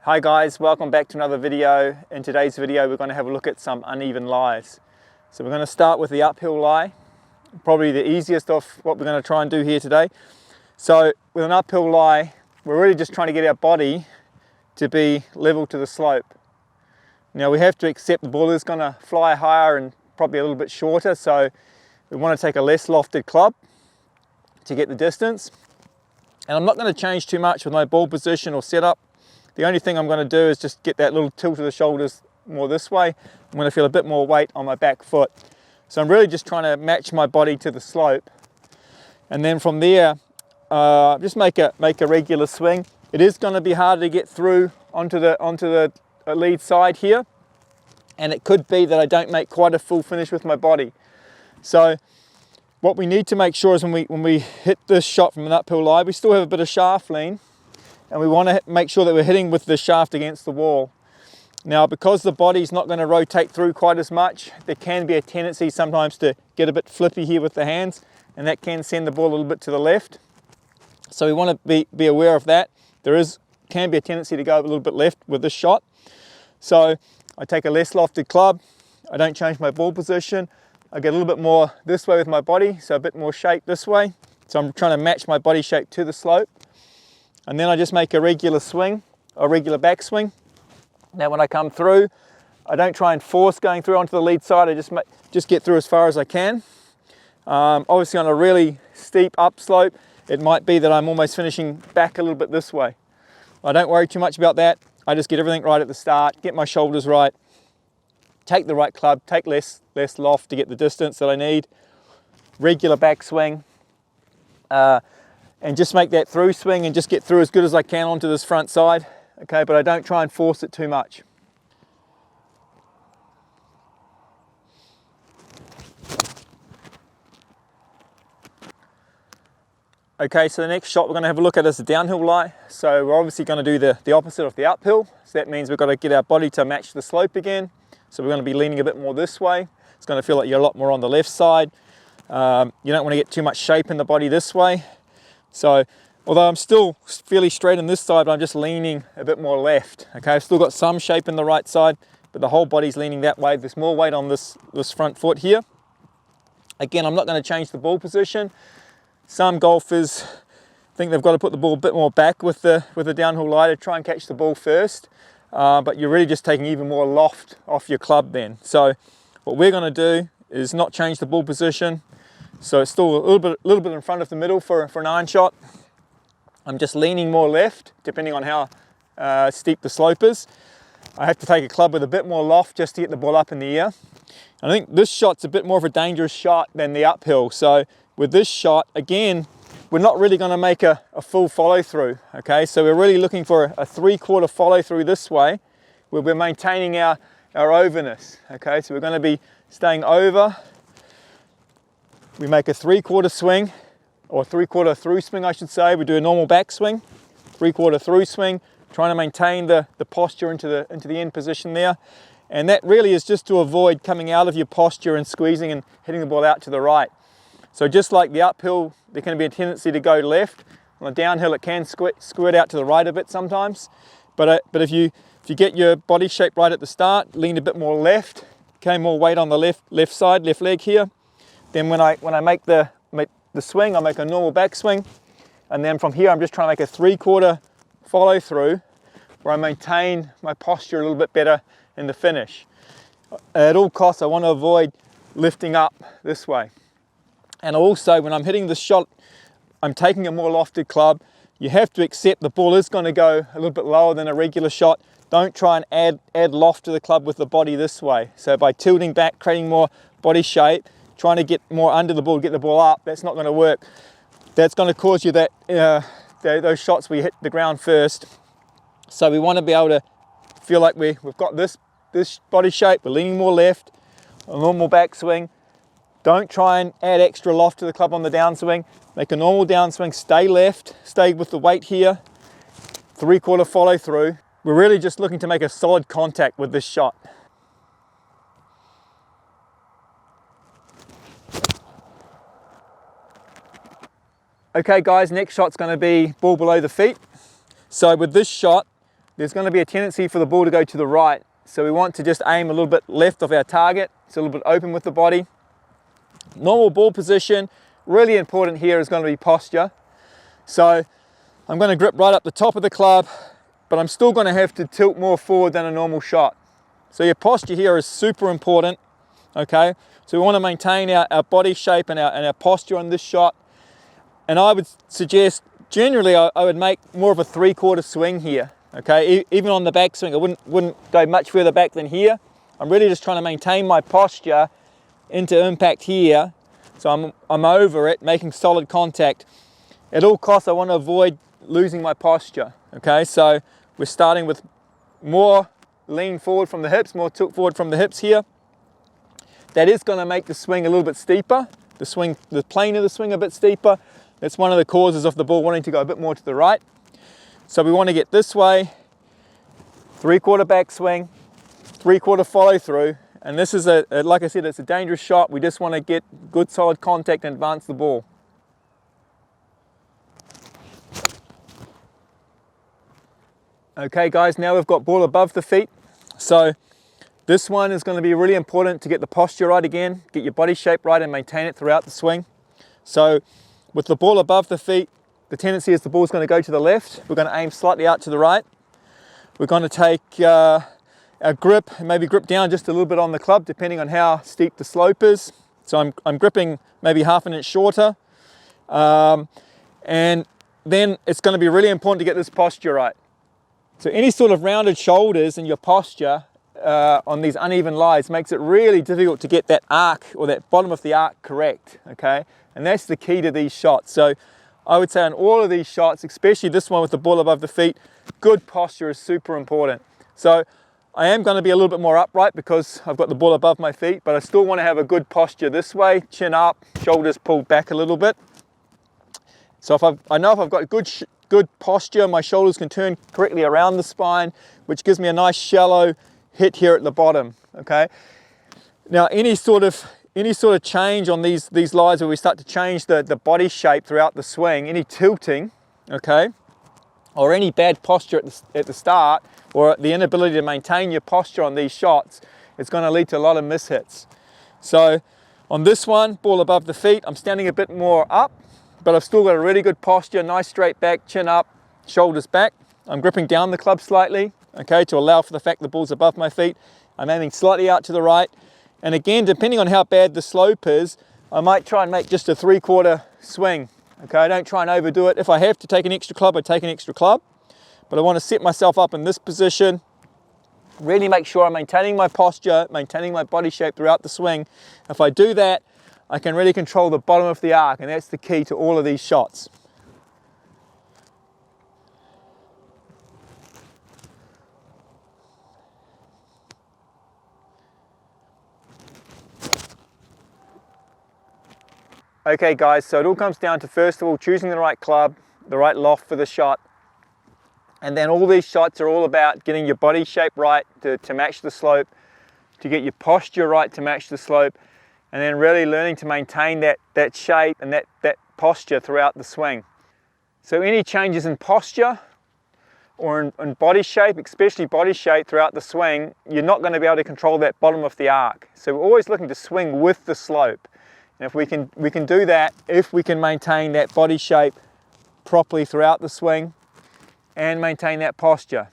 Hi guys, welcome back to another video. In today's video we're going to have a look at some uneven lies. So we're going to start with the uphill lie, probably the easiest of what we're going to try and do here today. So with an uphill lie, we're really just trying to get our body to be level to the slope. Now we have to accept the ball is going to fly higher and probably a little bit shorter, so we want to take a less lofted club to get the distance. And I'm not going to change too much with my ball position or setup. The only thing I'm going to do is just get that little tilt of the shoulders more this way. I'm going to feel a bit more weight on my back foot. So I'm really just trying to match my body to the slope. And then from there, just make a regular swing. It is going to be harder to get through onto the lead side here. And it could be that I don't make quite a full finish with my body. So what we need to make sure is when we hit this shot from an uphill lie, we still have a bit of shaft lean. And we want to make sure that we're hitting with the shaft against the wall. Now, because the body's not going to rotate through quite as much, there can be a tendency sometimes to get a bit flippy here with the hands, and that can send the ball a little bit to the left. So we want to be aware of that. Can be a tendency to go a little bit left with this shot. So I take a less lofted club. I don't change my ball position. I get a little bit more this way with my body, so a bit more shape this way. So I'm trying to match my body shape to the slope. And then I just make a regular swing, a regular backswing. Now when I come through, I don't try and force going through onto the lead side. I just get through as far as I can. Obviously on a really steep upslope, it might be that I'm almost finishing back a little bit this way. I don't worry too much about that. I just get everything right at the start, get my shoulders right, take the right club, take less loft to get the distance that I need. Regular backswing. And just make that through swing and just get through as good as I can onto this front side, okay, but I don't try and force it too much. Okay, so the next shot we're going to have a look at is the downhill lie. So we're obviously going to do the opposite of the uphill, so that means we've got to get our body to match the slope again. So we're going to be leaning a bit more this way. It's going to feel like you're a lot more on the left side. You don't want to get too much shape in the body this way. So, although I'm still fairly straight on this side, I'm just leaning a bit more left. Okay, I've still got some shape in the right side, but the whole body's leaning that way. There's more weight on this front foot here. Again, I'm not going to change the ball position. Some golfers think they've got to put the ball a bit more back with the downhill lie to try and catch the ball first, but you're really just taking even more loft off your club then. So, what we're going to do is not change the ball position. So it's still a little bit in front of the middle for an iron shot. I'm just leaning more left, depending on how steep the slope is. I have to take a club with a bit more loft just to get the ball up in the air. I think this shot's a bit more of a dangerous shot than the uphill. So with this shot, again, we're not really going to make a full follow through. Okay, so we're really looking for a 3/4 follow through this way, where we're maintaining our overness. Okay, so we're going to be staying over. We make a 3/4 swing, or 3/4 through swing I should say. We do a normal back swing, 3/4 through swing, trying to maintain the posture into the end position there. And that really is just to avoid coming out of your posture and squeezing and hitting the ball out to the right. So just like the uphill, there can be a tendency to go left. On the downhill it can squirt out to the right a bit sometimes. But if you get your body shape right at the start, lean a bit more left, okay, more weight on the left side, left leg here. Then when I make the swing, I make a normal backswing, and then from here I'm just trying to make a 3/4 follow through where I maintain my posture a little bit better in the finish. At all costs, I want to avoid lifting up this way. And also when I'm hitting the shot, I'm taking a more lofted club. You have to accept the ball is going to go a little bit lower than a regular shot. Don't try and add loft to the club with the body this way. So by tilting back, creating more body shape, trying to get more under the ball, get the ball up, that's not going to work. That's going to cause you those shots where you hit the ground first. So we want to be able to feel like we've got this body shape, we're leaning more left, a normal backswing. Don't try and add extra loft to the club on the downswing. Make a normal downswing, stay left, stay with the weight here, 3/4 follow through. We're really just looking to make a solid contact with this shot. Okay guys, next shot's going to be ball below the feet. So with this shot, there's going to be a tendency for the ball to go to the right. So we want to just aim a little bit left of our target. It's a little bit open with the body. Normal ball position, really important here is going to be posture. So I'm going to grip right up the top of the club, but I'm still going to have to tilt more forward than a normal shot. So your posture here is super important, okay? So we want to maintain our body shape and our posture on this shot. And I would suggest, generally, I would make more of a 3/4 swing here, okay? Even on the back swing, I wouldn't go much further back than here. I'm really just trying to maintain my posture into impact here. So I'm over it, making solid contact. At all costs, I want to avoid losing my posture, okay? So we're starting with more lean forward from the hips, more tilt forward from the hips here. That is going to make the swing a little bit steeper, the plane of the swing a bit steeper. That's one of the causes of the ball wanting to go a bit more to the right. So we want to get this way, 3/4 backswing, 3/4 follow through. And this is like I said, it's a dangerous shot. We just want to get good solid contact and advance the ball. Okay guys, now we've got ball above the feet. So this one is going to be really important to get the posture right again, get your body shape right and maintain it throughout the swing. So with the ball above the feet, the tendency is the ball's going to go to the left. We're going to aim slightly out to the right. We're going to take our grip and maybe grip down just a little bit on the club depending on how steep the slope is. So I'm gripping maybe 1/2 inch shorter. And then it's going to be really important to get this posture right. So any sort of rounded shoulders in your posture on these uneven lies makes it really difficult to get that arc or that bottom of the arc correct, okay? And that's the key to these shots. So I would say on all of these shots, especially this one with the ball above the feet, good posture is super important. So I am going to be a little bit more upright because I've got the ball above my feet, but I still want to have a good posture this way, chin up, shoulders pulled back a little bit. So I know if I've got good posture, my shoulders can turn correctly around the spine, which gives me a nice shallow hit here at the bottom, okay? Now any sort of change on these lies where we start to change the body shape throughout the swing, any tilting, okay, or any bad posture at the start, or the inability to maintain your posture on these shots, it's going to lead to a lot of mishits. So on this one, ball above the feet, I'm standing a bit more up, but I've still got a really good posture, nice straight back, chin up, shoulders back. I'm gripping down the club slightly, okay, to allow for the fact the ball's above my feet. I'm aiming slightly out to the right. And again, depending on how bad the slope is, I might try and make just a 3/4 swing, okay? I don't try and overdo it. If I have to take an extra club, I take an extra club. But I want to set myself up in this position, really make sure I'm maintaining my posture, maintaining my body shape throughout the swing. If I do that, I can really control the bottom of the arc, and that's the key to all of these shots. Okay guys, so it all comes down to, first of all, choosing the right club, the right loft for the shot. And then all these shots are all about getting your body shape right to match the slope, to get your posture right to match the slope, and then really learning to maintain that shape and that posture throughout the swing. So any changes in posture or in body shape, especially body shape throughout the swing, you're not going to be able to control that bottom of the arc. So we're always looking to swing with the slope. And if we can do that, if we can maintain that body shape properly throughout the swing and maintain that posture.